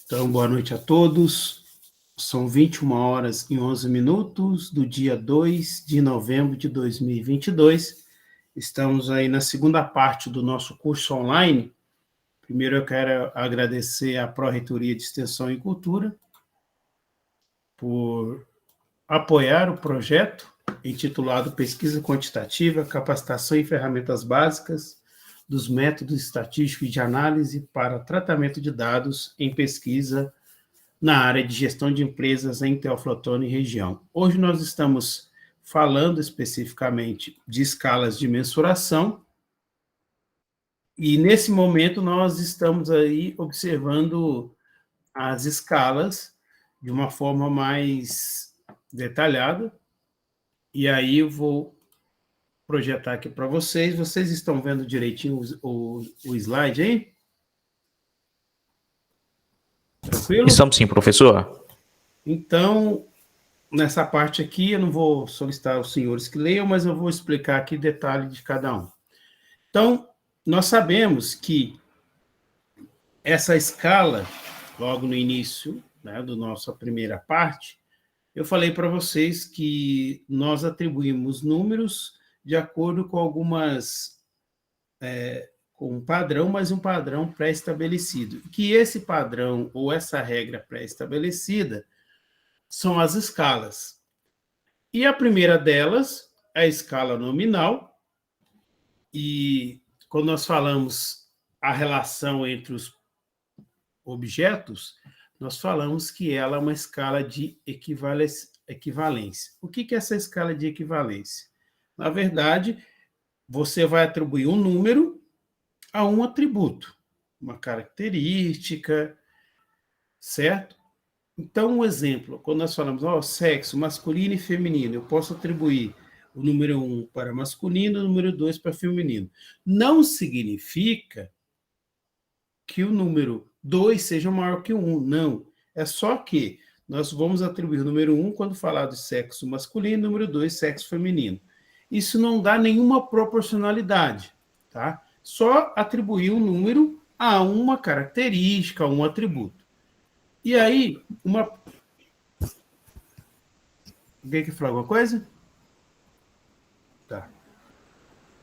Então, boa noite a todos. São 21h11 do dia 2 de novembro de 2022. Estamos aí na segunda parte do nosso curso online. Primeiro eu quero agradecer à Pró-Reitoria de Extensão e Cultura por apoiar o projeto intitulado Pesquisa Quantitativa, Capacitação e Ferramentas Básicas dos Métodos Estatísticos de Análise para Tratamento de Dados em Pesquisa na área de gestão de empresas em Teófilo Otoni e região. Hoje nós estamos falando especificamente de escalas de mensuração e nesse momento nós estamos aí observando as escalas de uma forma mais detalhada e aí eu vou projetar aqui para vocês. Vocês estão vendo direitinho o slide aí? Tranquilo? Estamos sim, professor. Então, nessa parte aqui, eu não vou solicitar os senhores que leiam, mas eu vou explicar aqui detalhe de cada um. Então, nós sabemos que essa escala, logo no início, né, da nossa primeira parte, eu falei para vocês que nós atribuímos números de acordo com algumas... com um padrão, mas um padrão pré-estabelecido. Que esse padrão ou essa regra pré-estabelecida são as escalas. E a primeira delas é a escala nominal, e quando nós falamos a relação entre os objetos, nós falamos que ela é uma escala de equivalência. O que é essa escala de equivalência? Na verdade, você vai atribuir um número a um atributo, uma característica, certo? Então, um exemplo, quando nós falamos sexo masculino e feminino, eu posso atribuir o número 1 para masculino e o número 2 para feminino. Não significa que o número 2 seja maior que o 1, não. É só que nós vamos atribuir o número 1 quando falar de sexo masculino e o número 2 sexo feminino. Isso não dá nenhuma proporcionalidade, tá? Só atribuir um número a uma característica, a um atributo. E aí, alguém quer falar alguma coisa? Tá.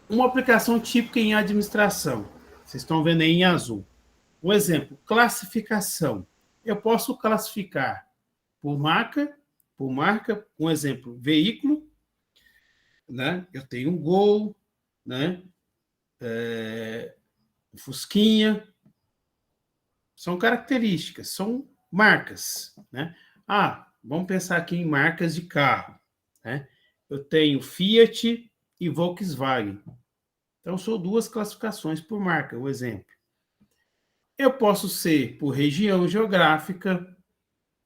Uma aplicação típica em administração. Vocês estão vendo aí em azul. Um exemplo, classificação. Eu posso classificar por marca, um exemplo, veículo, né? Eu tenho um Gol, né? Fusquinha. São características, são marcas, né? Vamos pensar aqui em marcas de carro, né? Eu tenho Fiat e Volkswagen. Então, são duas classificações por marca, um exemplo. Eu posso ser por região geográfica,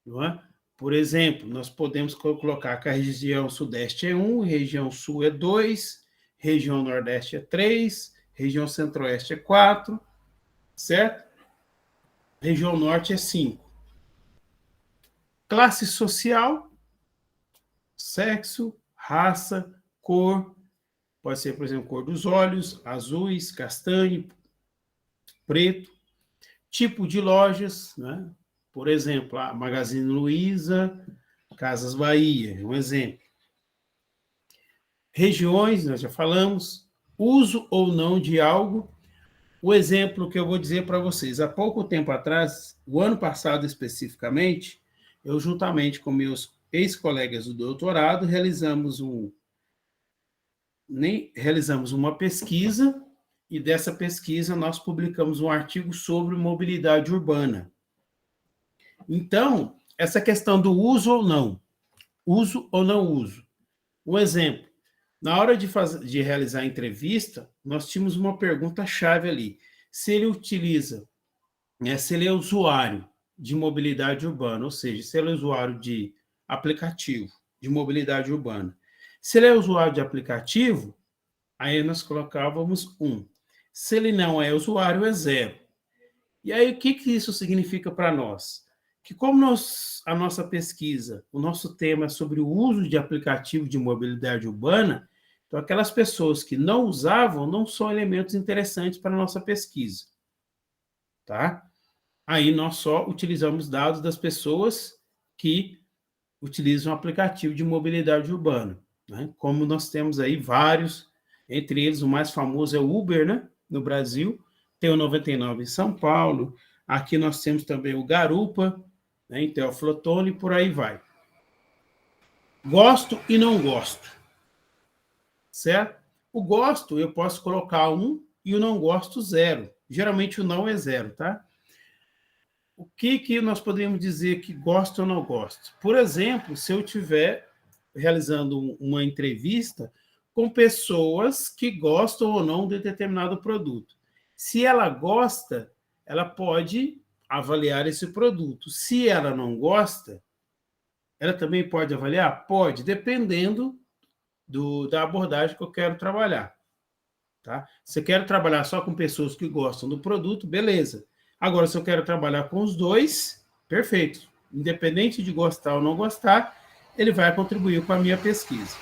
não é? Por exemplo, nós podemos colocar que a região Sudeste é 1, região Sul é 2, região Nordeste é 3, região Centro-Oeste é 4, certo? Região Norte é 5. Classe social, sexo, raça, cor, pode ser, por exemplo, cor dos olhos, azuis, castanho, preto. Tipo de lojas, né? Por exemplo, a Magazine Luiza, Casas Bahia, um exemplo. Regiões, nós já falamos. Uso ou não de algo. O exemplo que eu vou dizer para vocês, há pouco tempo atrás, o ano passado especificamente, eu juntamente com meus ex-colegas do doutorado, realizamos uma pesquisa, e dessa pesquisa nós publicamos um artigo sobre mobilidade urbana. Então, essa questão do uso ou não uso. Um exemplo, na hora de realizar a entrevista, nós tínhamos uma pergunta-chave ali. Se ele utiliza, se ele é usuário de mobilidade urbana, ou seja, se ele é usuário de aplicativo de mobilidade urbana. Se ele é usuário de aplicativo, aí nós colocávamos 1. Se ele não é usuário, é 0. E aí, o que isso significa para nós? Que como a nossa pesquisa, o nosso tema é sobre o uso de aplicativo de mobilidade urbana, então aquelas pessoas que não usavam não são elementos interessantes para a nossa pesquisa. Tá? Aí nós só utilizamos dados das pessoas que utilizam o aplicativo de mobilidade urbana, né? Como nós temos aí vários, entre eles o mais famoso é o Uber, né? No Brasil, tem o 99 em São Paulo, aqui nós temos também o Garupa, né, em Teoflotone, e por aí vai. Gosto e não gosto, certo? O gosto eu posso colocar 1 e o não gosto 0. Geralmente o não é 0, tá? O que nós podemos dizer que gosto ou não gosto? Por exemplo, se eu estiver realizando uma entrevista com pessoas que gostam ou não de determinado produto. Se ela gosta, ela pode avaliar esse produto. Se ela não gosta, ela também pode avaliar? Pode, dependendo da abordagem que eu quero trabalhar. Tá? Se eu quero trabalhar só com pessoas que gostam do produto, beleza. Agora, se eu quero trabalhar com os dois, perfeito. Independente de gostar ou não gostar, ele vai contribuir com a minha pesquisa.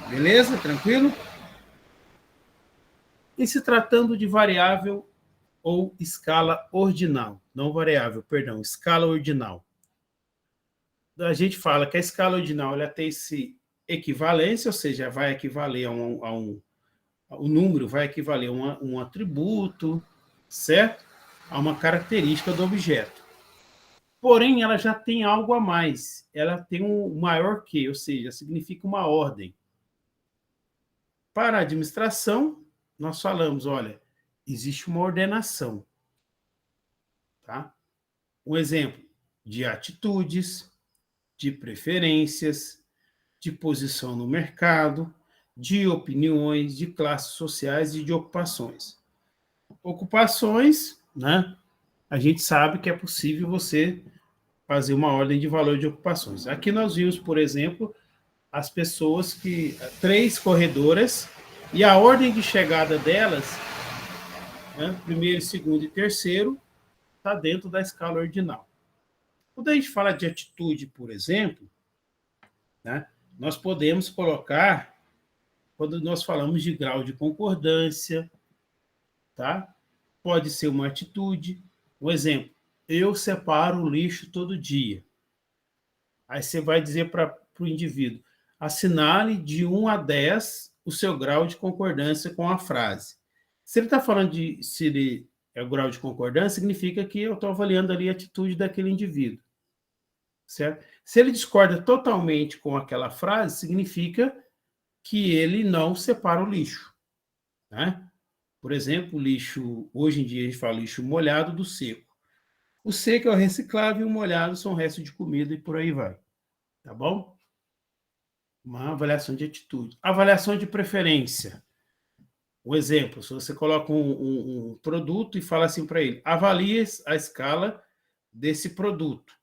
Beleza? Tranquilo? E se tratando de variável ou escala ordinal, não variável, perdão, escala ordinal. A gente fala que a escala ordinal ela tem esse equivalência, ou seja, vai equivaler o número vai equivaler a um atributo, certo? A uma característica do objeto. Porém, ela já tem algo a mais. Ela tem um maior que, ou seja, significa uma ordem. Para a administração, nós falamos, olha, existe uma ordenação. Tá? Um exemplo de atitudes, de preferências, de posição no mercado, de opiniões, de classes sociais e de ocupações. Ocupações, né? A gente sabe que é possível você fazer uma ordem de valor de ocupações. Aqui nós vimos, por exemplo, as pessoas que 3 corredoras e a ordem de chegada delas, né, primeiro, segundo e terceiro, está dentro da escala ordinal. Quando a gente fala de atitude, por exemplo, né, nós podemos colocar, quando nós falamos de grau de concordância, tá? Pode ser uma atitude. Um exemplo, eu separo o lixo todo dia. Aí você vai dizer para o indivíduo, assinale de 1 a 10 o seu grau de concordância com a frase. Se ele está falando se ele é o grau de concordância, significa que eu estou avaliando ali a atitude daquele indivíduo. Certo? Se ele discorda totalmente com aquela frase, significa que ele não separa o lixo. Né? Por exemplo, lixo, hoje em dia a gente fala lixo molhado do seco. O seco é o reciclável e o molhado são restos de comida e por aí vai. Tá bom? Uma avaliação de atitude. Avaliação de preferência. Um exemplo, se você coloca um produto e fala assim para ele, avalie a escala desse produto.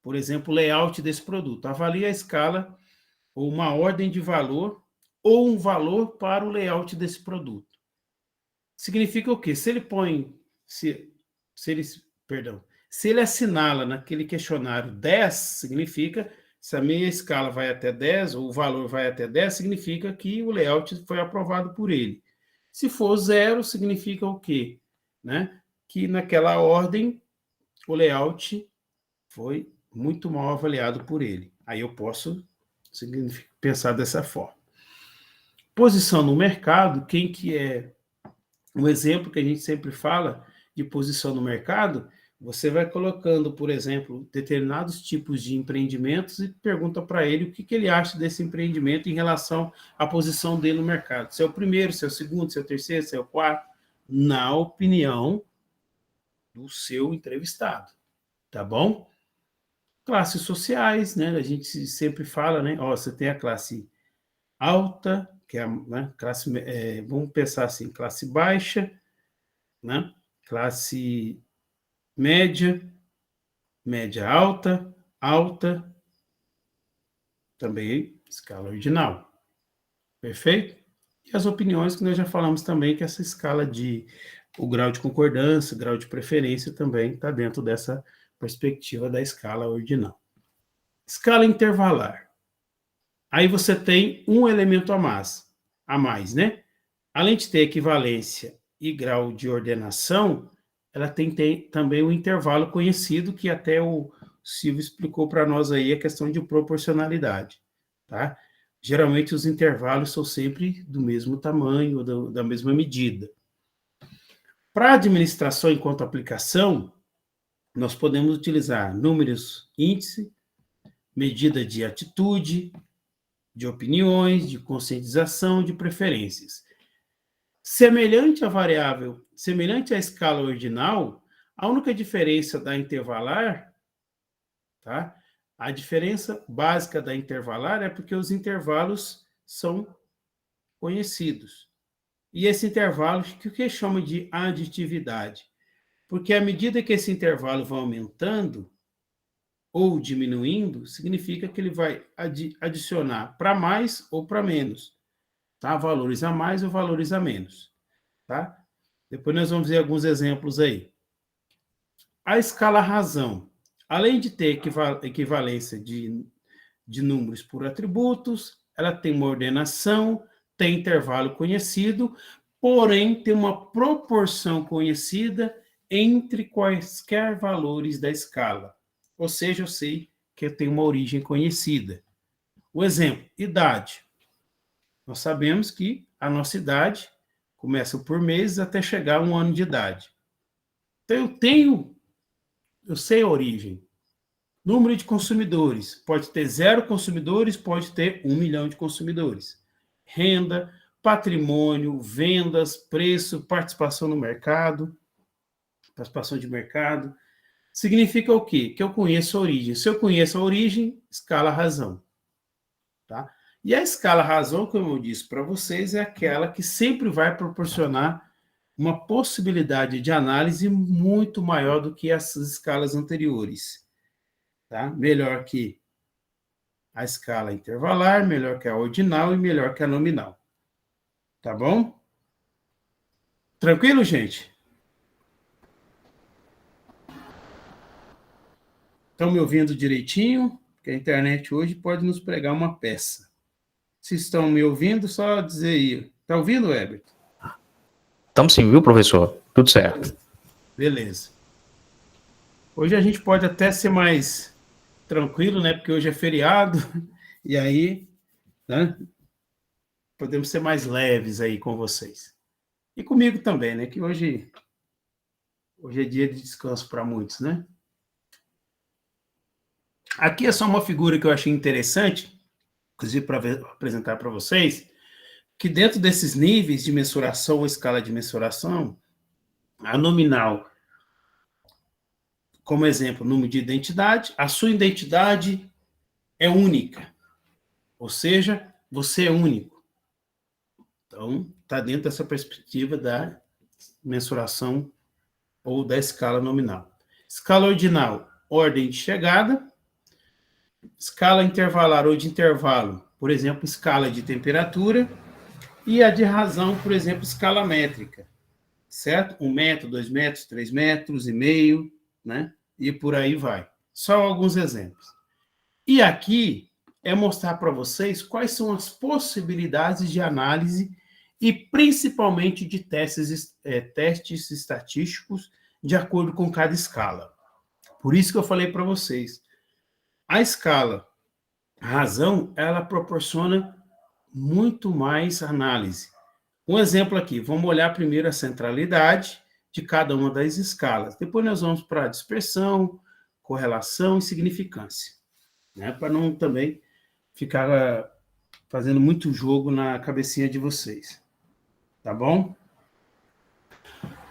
Por exemplo, o layout desse produto. Avalie a escala ou uma ordem de valor ou um valor para o layout desse produto. Significa o quê? Se ele põe, se ele assinala naquele questionário 10, significa, se a minha escala vai até 10, ou o valor vai até 10, significa que o layout foi aprovado por ele. Se for 0, significa o quê? Né? Que naquela ordem, o layout foi muito mal avaliado por ele. Aí eu posso pensar dessa forma. Posição no mercado, quem que é um exemplo que a gente sempre fala de posição no mercado, você vai colocando, por exemplo, determinados tipos de empreendimentos e pergunta para ele o que ele acha desse empreendimento em relação à posição dele no mercado. Se é o primeiro, se é o segundo, se é o terceiro, se é o quarto, na opinião do seu entrevistado. Tá bom? Classes sociais, né? A gente sempre fala, né? Ó, você tem a classe alta, que é a, né, classe, vamos pensar assim, classe baixa, né? Classe média, média alta, alta, também escala ordinal. Perfeito? E as opiniões que nós já falamos também, que essa escala de o grau de concordância, o grau de preferência também está dentro dessa perspectiva da escala ordinal. Escala intervalar. Aí você tem um elemento a mais, né? Além de ter equivalência e grau de ordenação, ela tem também um intervalo conhecido, que até o Silvio explicou para nós aí, a questão de proporcionalidade, tá? Geralmente os intervalos são sempre do mesmo tamanho, da mesma medida. Para administração enquanto aplicação, nós podemos utilizar números índice, medida de atitude, de opiniões, de conscientização, de preferências. Semelhante à escala ordinal, a única diferença da intervalar, tá? A diferença básica da intervalar é porque os intervalos são conhecidos. E esse intervalo, o que chama de aditividade? Porque à medida que esse intervalo vai aumentando ou diminuindo, significa que ele vai adicionar para mais ou para menos, tá? Valores a mais ou valores a menos, tá? Depois nós vamos ver alguns exemplos aí. A escala razão, além de ter equivalência de números por atributos, ela tem uma ordenação, tem intervalo conhecido, porém tem uma proporção conhecida entre quaisquer valores da escala. Ou seja, eu sei que eu tenho uma origem conhecida. O exemplo, idade. Nós sabemos que a nossa idade começa por meses até chegar a 1 ano de idade. Então, eu sei a origem. Número de consumidores. Pode ter 0 consumidores, pode ter 1 milhão de consumidores. Renda, patrimônio, vendas, preço, participação no mercado, participação de mercado. Significa o quê? Que eu conheço a origem. Se eu conheço a origem, escala razão. Tá? E a escala razão, como eu disse para vocês, é aquela que sempre vai proporcionar uma possibilidade de análise muito maior do que essas escalas anteriores. Tá? Melhor que a escala intervalar, melhor que a ordinal e melhor que a nominal. Tá bom? Tranquilo, gente? Estão me ouvindo direitinho? Porque a internet hoje pode nos pregar uma peça. Se estão me ouvindo, só dizer aí. Está ouvindo, Herbert? Estamos sim, viu, professor? Tudo certo. Beleza. Hoje a gente pode até ser mais tranquilo, né? Porque hoje é feriado. E aí, né? Podemos ser mais leves aí com vocês. E comigo também, né? Que hoje é dia de descanso para muitos, né? Aqui é só uma figura que eu achei interessante, inclusive para apresentar para vocês, que dentro desses níveis de mensuração ou escala de mensuração, a nominal, como exemplo, número de identidade, a sua identidade é única, ou seja, você é único. Então, está dentro dessa perspectiva da mensuração ou da escala nominal. Escala ordinal, ordem de chegada. Escala intervalar ou de intervalo, por exemplo, escala de temperatura. E a de razão, por exemplo, escala métrica, certo? 1 metro, 2 metros, 3 metros e meio, né? E por aí vai. Só alguns exemplos. E aqui é mostrar para vocês quais são as possibilidades de análise e principalmente de testes estatísticos de acordo com cada escala. Por isso que eu falei para vocês, a escala razão, ela proporciona muito mais análise. Um exemplo aqui, vamos olhar primeiro a centralidade de cada uma das escalas. Depois nós vamos para a dispersão, correlação e significância, né? Para não também ficar fazendo muito jogo na cabecinha de vocês. Tá bom?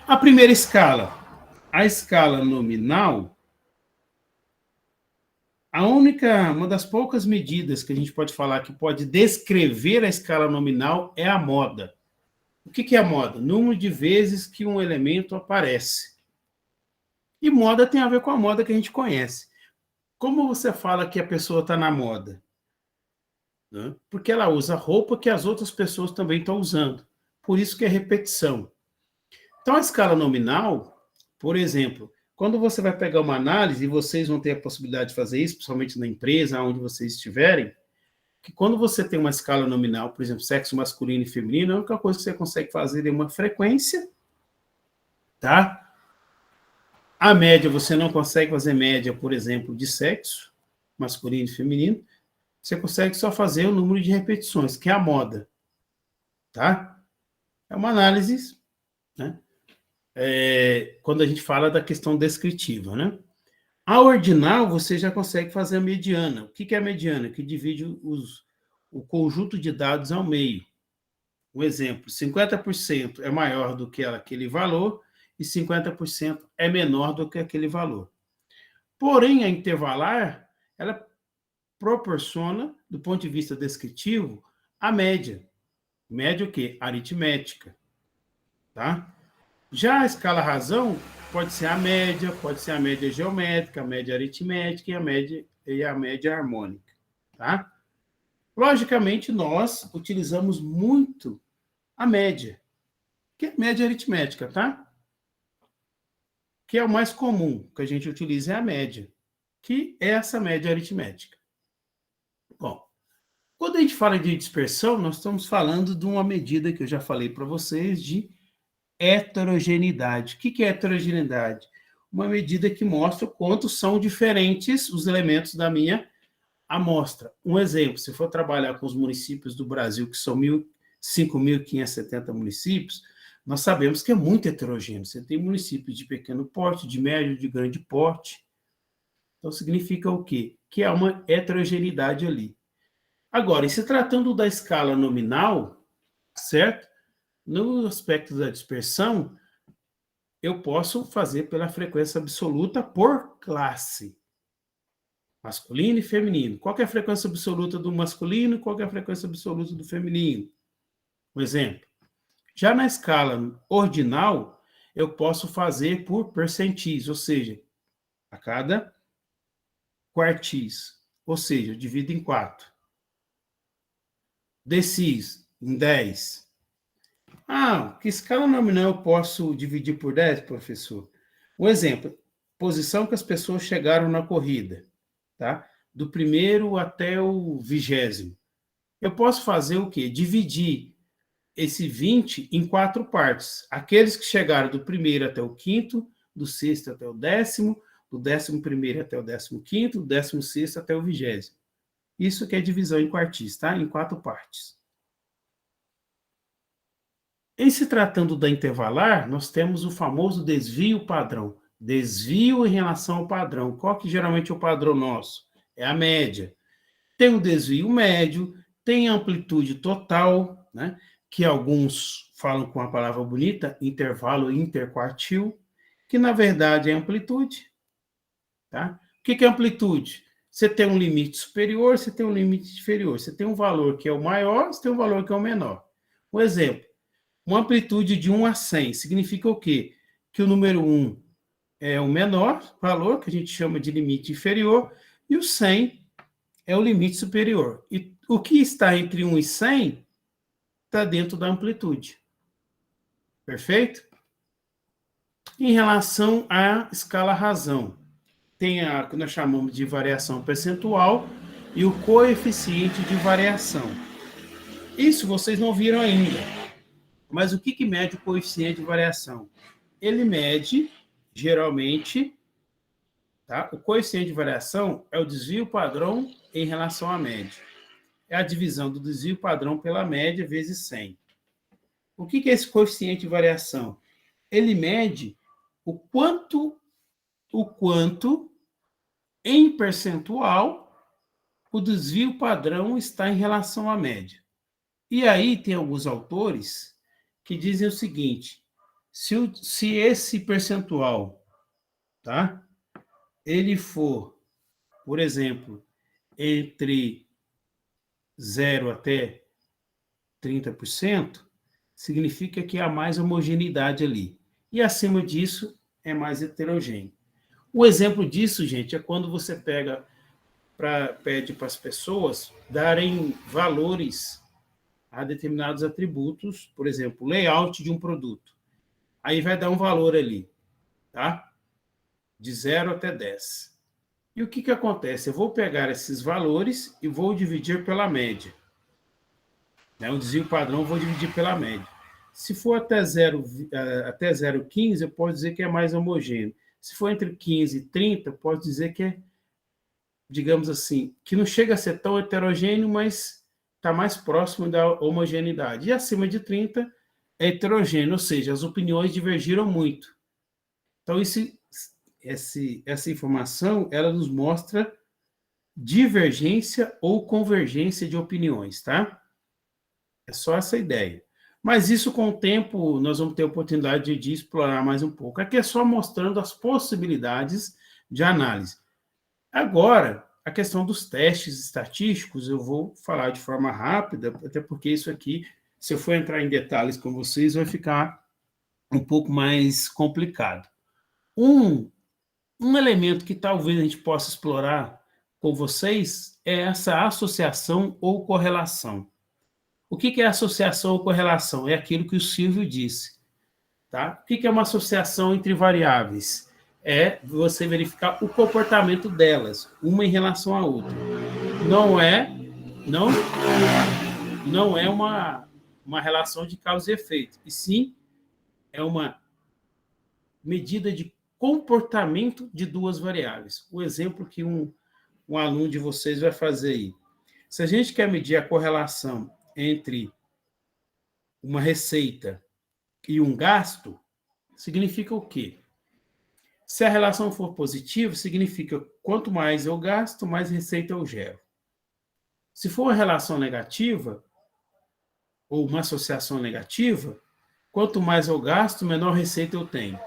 A primeira escala, a escala nominal, uma das poucas medidas que a gente pode falar que pode descrever a escala nominal é a moda. O que é a moda? Número de vezes que um elemento aparece. E moda tem a ver com a moda que a gente conhece. Como você fala que a pessoa está na moda? Né? Porque ela usa roupa que as outras pessoas também estão usando. Por isso que é repetição. Então, a escala nominal, por exemplo, quando você vai pegar uma análise, e vocês vão ter a possibilidade de fazer isso, principalmente na empresa, onde vocês estiverem, que quando você tem uma escala nominal, por exemplo, sexo masculino e feminino, a única coisa que você consegue fazer é uma frequência, tá? A média, você não consegue fazer média, por exemplo, de sexo, masculino e feminino. Você consegue só fazer o número de repetições, que é a moda. Tá? É uma análise, né? Quando a gente fala da questão descritiva, né? A ordinal, você já consegue fazer a mediana. O que é a mediana? Que divide o conjunto de dados ao meio. Um exemplo, 50% é maior do que aquele valor e 50% é menor do que aquele valor. Porém, a intervalar, ela proporciona, do ponto de vista descritivo, a média. Média o quê? Aritmética. Tá? Já a escala razão pode ser a média geométrica, a média aritmética e a média harmônica. Tá? Logicamente, nós utilizamos muito a média, que é a média aritmética, tá? Que é o mais comum que a gente utiliza é a média, que é essa média aritmética. Bom, quando a gente fala de dispersão, nós estamos falando de uma medida que eu já falei para vocês de heterogeneidade. O que é heterogeneidade? Uma medida que mostra o quanto são diferentes os elementos da minha amostra. Um exemplo, se for trabalhar com os municípios do Brasil, que são 5.570 municípios, nós sabemos que é muito heterogêneo. Você tem municípios de pequeno porte, de médio, de grande porte. Então, significa o quê? Que há uma heterogeneidade ali. Agora, e se tratando da escala nominal, certo? No aspecto da dispersão, eu posso fazer pela frequência absoluta por classe. Masculino e feminino. Qual é a frequência absoluta do masculino e qual é a frequência absoluta do feminino? Um exemplo. Já na escala ordinal, eu posso fazer por percentis, ou seja, a cada quartis, ou seja, eu divido em 4. Decis, em 10. Que escala nominal eu posso dividir por 10, professor? Um exemplo, posição que as pessoas chegaram na corrida, tá? Do primeiro até o 20º. Eu posso fazer o quê? Dividir esse 20 em 4 partes. Aqueles que chegaram do primeiro até o 5º, do 6º até o 10º, do 11º até o 15º, do 16º até o 20º. Isso que é divisão em quartis, tá? Em 4 partes. Em se tratando da intervalar, nós temos o famoso desvio padrão. Desvio em relação ao padrão. Qual que geralmente é o padrão nosso? É a média. Tem o desvio médio, tem a amplitude total, né? Que alguns falam com a palavra bonita, intervalo interquartil, que na verdade é amplitude. Tá? O que é amplitude? Você tem um limite superior, você tem um limite inferior. Você tem um valor que é o maior, você tem um valor que é o menor. Um exemplo, uma amplitude de 1 a 100 significa o quê? Que o número 1 é o menor valor, que a gente chama de limite inferior, e o 100 é o limite superior. E o que está entre 1 e 100 está dentro da amplitude. Perfeito? Em relação à escala razão, tem a que nós chamamos de variação percentual e o coeficiente de variação. Isso vocês não viram ainda. Mas o que mede o coeficiente de variação? Ele mede, geralmente, tá? O coeficiente de variação é o desvio padrão em relação à média. É a divisão do desvio padrão pela média vezes 100. O que é esse coeficiente de variação? Ele mede o quanto em percentual o desvio padrão está em relação à média. E aí tem alguns autores que dizem o seguinte, se esse percentual, tá? Ele for, por exemplo, entre 0 até 30%, significa que há mais homogeneidade ali. E acima disso, é mais heterogêneo. Um exemplo disso, gente, é quando você pede para as pessoas darem valores a determinados atributos, por exemplo, layout de um produto. Aí vai dar um valor ali, tá? De 0 até 10. E o que acontece? Eu vou pegar esses valores e vou dividir pela média. O desvio padrão eu vou dividir pela média. Se for até 0,15, eu posso dizer que é mais homogêneo. Se for entre 15 e 30, pode dizer que é, digamos assim, que não chega a ser tão heterogêneo, mas está mais próximo da homogeneidade. E acima de 30 é heterogêneo, ou seja, as opiniões divergiram muito. Então, essa informação, ela nos mostra divergência ou convergência de opiniões, tá? É só essa ideia. Mas isso, com o tempo, nós vamos ter a oportunidade de explorar mais um pouco. Aqui é só mostrando as possibilidades de análise. Agora, a questão dos testes estatísticos, eu vou falar de forma rápida, até porque isso aqui, se eu for entrar em detalhes com vocês, vai ficar um pouco mais complicado. Um elemento que talvez a gente possa explorar com vocês é essa associação ou correlação. O que é associação ou correlação? É aquilo que o Silvio disse. Tá? O que é uma associação entre variáveis? É você verificar o comportamento delas, uma em relação à outra. Não é uma relação de causa e efeito, e sim é uma medida de comportamento de duas variáveis. O exemplo que um aluno de vocês vai fazer aí. Se a gente quer medir a correlação entre uma receita e um gasto, significa o quê? Se a relação for positiva, significa quanto mais eu gasto, mais receita eu gero. Se for uma relação negativa, ou uma associação negativa, quanto mais eu gasto, menor receita eu tenho.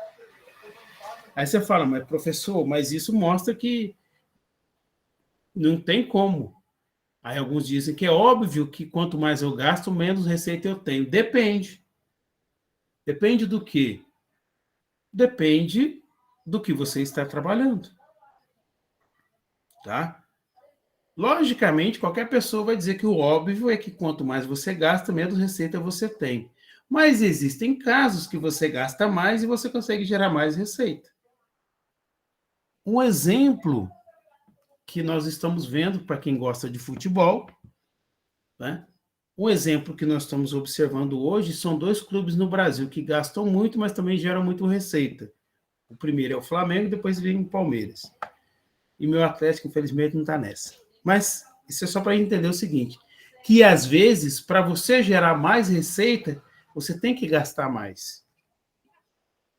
Aí você fala, mas professor, mas isso mostra que não tem como. Aí alguns dizem que é óbvio que quanto mais eu gasto, menos receita eu tenho. Depende. Depende do quê? Depende do que você está trabalhando. Tá? Logicamente, qualquer pessoa vai dizer que o óbvio é que quanto mais você gasta, menos receita você tem. Mas existem casos que você gasta mais e você consegue gerar mais receita. Um exemplo que nós estamos vendo, para quem gosta de futebol, né? Um exemplo que nós estamos observando hoje são dois clubes no Brasil que gastam muito, mas também geram muito receita. O primeiro é o Flamengo, depois vem o Palmeiras. E meu Atlético, infelizmente, não está nessa. Mas isso é só para entender o seguinte, que às vezes, para você gerar mais receita, você tem que gastar mais.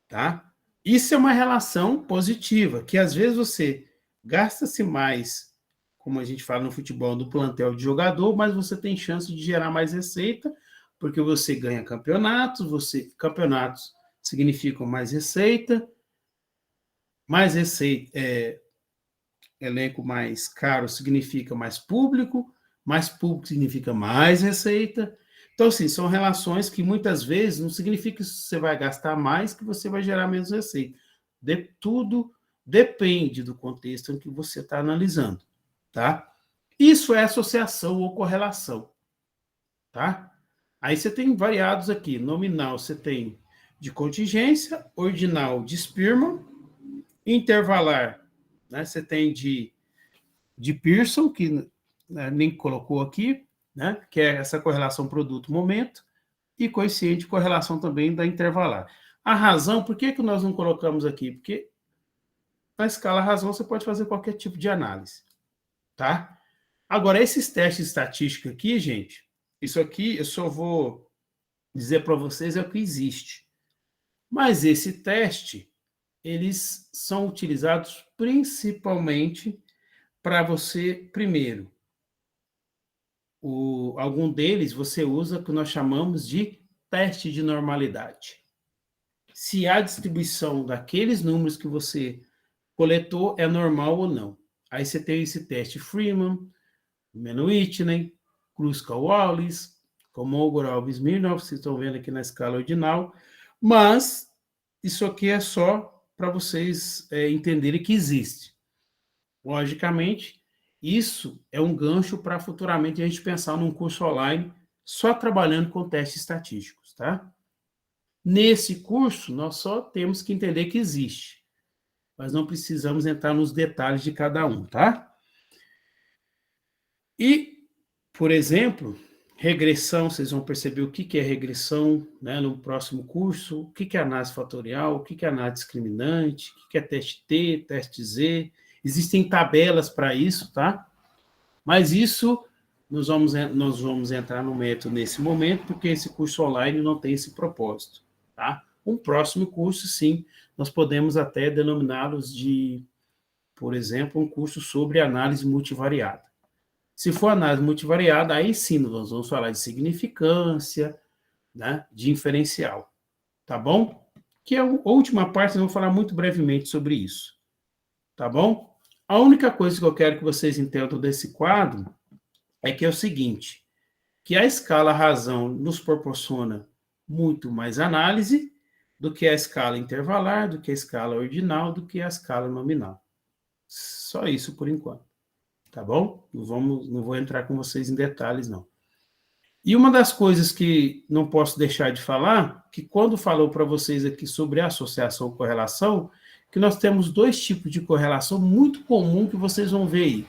Tá? Isso é uma relação positiva, que às vezes você gasta-se mais, como a gente fala no futebol, do plantel de jogador, mas você tem chance de gerar mais receita, porque você ganha campeonatos, campeonatos significam mais receita, elenco mais caro significa mais público significa mais receita. Então, assim, são relações que muitas vezes não significa que você vai gastar mais, que você vai gerar menos receita. Tudo depende do contexto em que você está analisando, tá? Isso é associação ou correlação, tá? Aí você tem variados aqui. Nominal você tem de contingência, ordinal de Spearman, intervalar, né, você tem de Pearson, que nem colocou aqui, né, que é essa correlação produto-momento, e coeficiente de correlação também da intervalar. A razão, por que nós não colocamos aqui? Porque na escala razão você pode fazer qualquer tipo de análise, tá? Agora, esses testes estatísticos aqui, gente, isso aqui eu só vou dizer para vocês é o que existe. Mas esse teste, eles são utilizados principalmente para você, primeiro, algum deles você usa o que nós chamamos de teste de normalidade. Se a distribuição daqueles números que você coletou é normal ou não. Aí você tem esse teste Freeman, Mann-Whitney, Kruskal-Wallis, Kolmogorov-Smirnov, vocês estão vendo aqui na escala ordinal, mas isso aqui é só para vocês entenderem que existe. Logicamente, isso é um gancho para futuramente a gente pensar num curso online só trabalhando com testes estatísticos, tá? Nesse curso, nós só temos que entender que existe, mas não precisamos entrar nos detalhes de cada um, tá? E, por exemplo, Regressão, vocês vão perceber o que é regressão, né, no próximo curso, o que é análise fatorial, o que é análise discriminante, o que é teste T, teste Z. Existem tabelas para isso, tá? Mas isso nós vamos entrar no método nesse momento, porque esse curso online não tem esse propósito, tá? Um próximo curso, sim, nós podemos até denominá-los de, por exemplo, um curso sobre análise multivariada. Se for análise multivariada, aí sim nós vamos falar de significância, né, de inferencial, tá bom? Que é a última parte, nós vamos falar muito brevemente sobre isso, tá bom? A única coisa que eu quero que vocês entendam desse quadro é que é o seguinte, que a escala razão nos proporciona muito mais análise do que a escala intervalar, do que a escala ordinal, do que a escala nominal. Só isso por enquanto. Tá bom? Não vou entrar com vocês em detalhes, não. E uma das coisas que não posso deixar de falar, que quando falou para vocês aqui sobre associação e correlação, que nós temos dois tipos de correlação muito comum que vocês vão ver aí.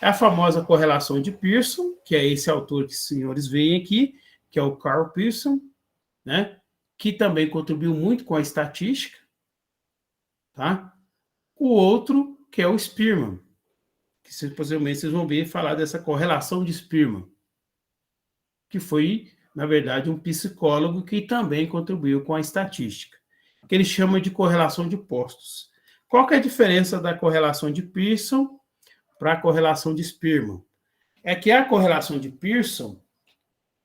É a famosa correlação de Pearson, que é esse autor que os senhores veem aqui, que é o Carl Pearson, né? Que também contribuiu muito com a estatística, tá? O outro, que é o Spearman, que possivelmente vocês vão ver falar dessa correlação de Spearman, que foi, na verdade, um psicólogo que também contribuiu com a estatística, que ele chama de correlação de postos. Qual que é a diferença da correlação de Pearson para a correlação de Spearman? É que a correlação de Pearson,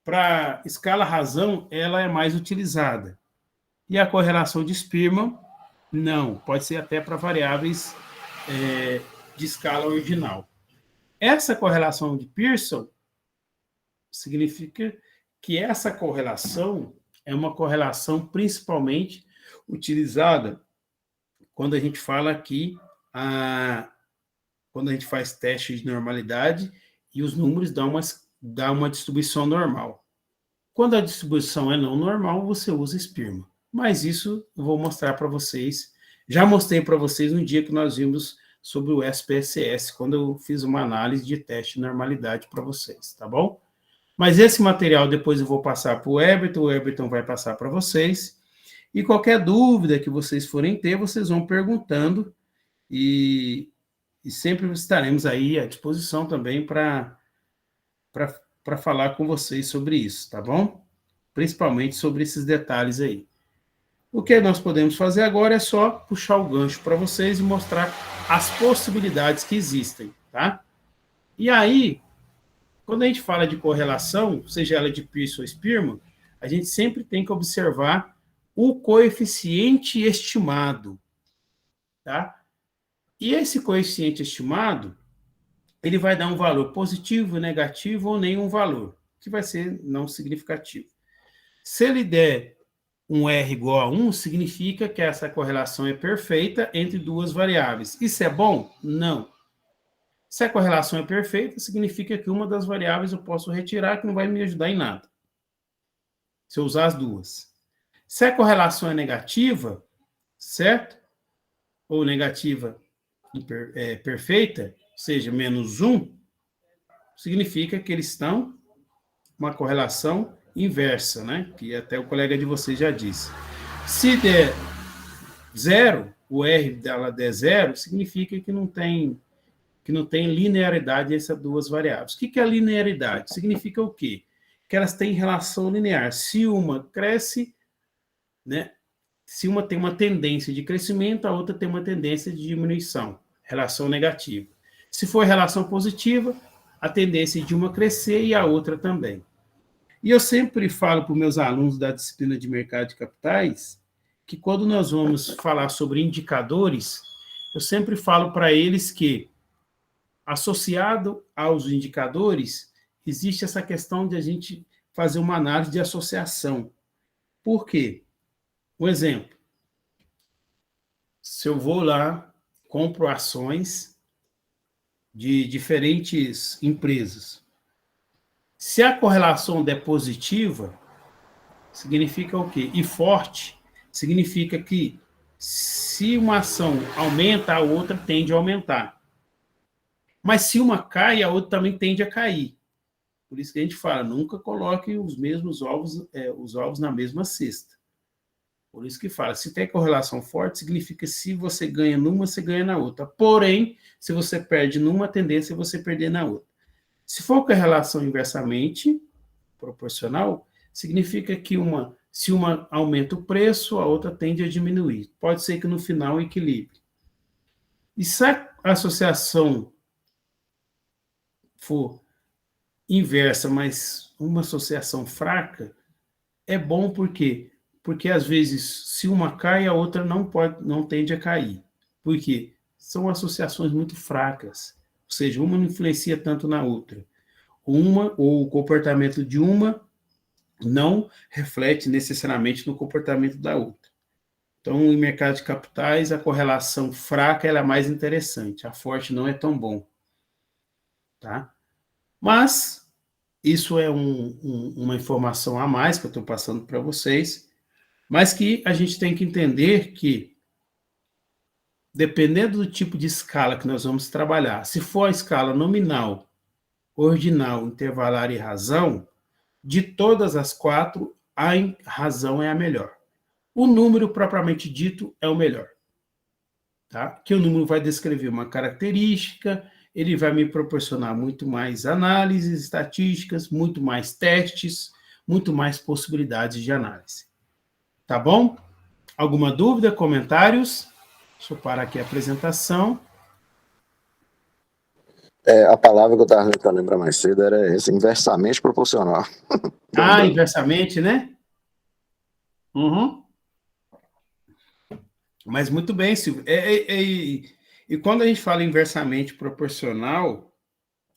para escala razão, ela é mais utilizada. E a correlação de Spearman, não. Pode ser até para variáveis de escala ordinal. Essa correlação de Pearson significa que essa correlação é uma correlação principalmente utilizada quando a gente fala aqui, quando a gente faz teste de normalidade e os números dão uma distribuição normal. Quando a distribuição é não normal, você usa Spearman. Mas isso eu vou mostrar para vocês. Já mostrei para vocês no dia que nós vimos sobre o SPSS, quando eu fiz uma análise de teste de normalidade para vocês, tá bom? Mas esse material depois eu vou passar para o Everton vai passar para vocês, e qualquer dúvida que vocês forem ter, vocês vão perguntando, e sempre estaremos aí à disposição também para falar com vocês sobre isso, tá bom? Principalmente sobre esses detalhes aí. O que nós podemos fazer agora é só puxar o gancho para vocês e mostrar as possibilidades que existem, tá? E aí, quando a gente fala de correlação, seja ela de Pearson ou Spearman, a gente sempre tem que observar o coeficiente estimado, tá? E esse coeficiente estimado, ele vai dar um valor positivo, negativo ou nenhum valor, que vai ser não significativo. Se ele der um R igual a 1, significa que essa correlação é perfeita entre duas variáveis. Isso é bom? Não. Se a correlação é perfeita, significa que uma das variáveis eu posso retirar, que não vai me ajudar em nada. Se eu usar as duas. Se a correlação é negativa, certo? Ou negativa perfeita, ou seja, menos 1, significa que eles estão uma correlação inversa, né? Que até o colega de vocês já disse. Se der 0, o R dela der 0, significa que não tem linearidade entre essas duas variáveis. O que é linearidade? Significa o quê? Que elas têm relação linear. Se uma cresce, né? Se uma tem uma tendência de crescimento, a outra tem uma tendência de diminuição. Relação negativa. Se for relação positiva, a tendência de uma crescer e a outra também. E eu sempre falo para os meus alunos da disciplina de mercado de capitais que quando nós vamos falar sobre indicadores, eu sempre falo para eles que, associado aos indicadores, existe essa questão de a gente fazer uma análise de associação. Por quê? Um exemplo. Se eu vou lá, compro ações de diferentes empresas. Se a correlação der positiva, significa o quê? E forte, significa que se uma ação aumenta, a outra tende a aumentar. Mas se uma cai, a outra também tende a cair. Por isso que a gente fala, nunca coloque os mesmos ovos, os ovos na mesma cesta. Por isso que fala, se tem correlação forte, significa que se você ganha numa, você ganha na outra. Porém, se você perde numa, a tendência é você perder na outra. Se for correlação inversamente proporcional, significa que se uma aumenta o preço, a outra tende a diminuir. Pode ser que no final equilibre. E se a associação for inversa, mas uma associação fraca, é bom porque às vezes se uma cai, a outra não tende a cair. Por quê? São associações muito fracas, ou seja, uma não influencia tanto na outra. Uma ou o comportamento de uma não reflete necessariamente no comportamento da outra. Então, em mercado de capitais, a correlação fraca ela é mais interessante, a forte não é tão bom. Tá? Mas isso é uma informação a mais que eu estou passando para vocês, mas que a gente tem que entender que, dependendo do tipo de escala que nós vamos trabalhar, se for a escala nominal, ordinal, intervalar e razão, de todas as quatro, a razão é a melhor. O número propriamente dito é o melhor. Tá? Que o número vai descrever uma característica, ele vai me proporcionar muito mais análises estatísticas, muito mais testes, muito mais possibilidades de análise. Tá bom? Alguma dúvida, comentários? Deixa eu parar aqui a apresentação. A palavra que eu estava tentando lembrar mais cedo era essa, inversamente proporcional. Inversamente, né? Uhum. Mas muito bem, Silvio. E quando a gente fala inversamente proporcional,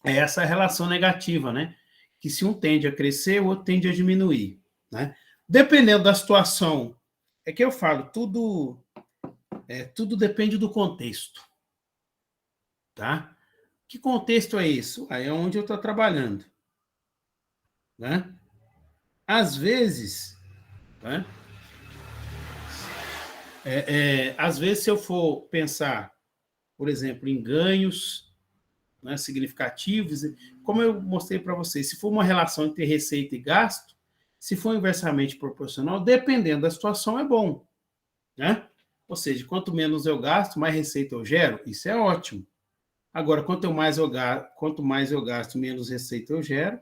é essa relação negativa, né? Que se um tende a crescer, o outro tende a diminuir, né? Dependendo da situação, é que eu falo, tudo depende do contexto, tá? Que contexto é isso? Aí é onde eu estou trabalhando, né? Às vezes, né? Às vezes, se eu for pensar, por exemplo, em ganhos, né, significativos, como eu mostrei para vocês, se for uma relação entre receita e gasto, se for inversamente proporcional, dependendo da situação, é bom, né? Ou seja, quanto menos eu gasto, mais receita eu gero, isso é ótimo. Agora, quanto mais eu gasto, menos receita eu gero,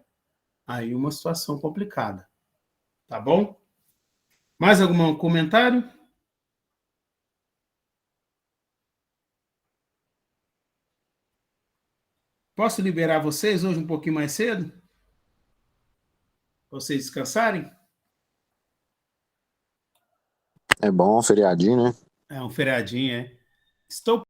aí uma situação complicada. Tá bom? Mais algum comentário? Posso liberar vocês hoje um pouquinho mais cedo? Para vocês descansarem? É bom, feriadinho, né? É um feriadinho, é. Estou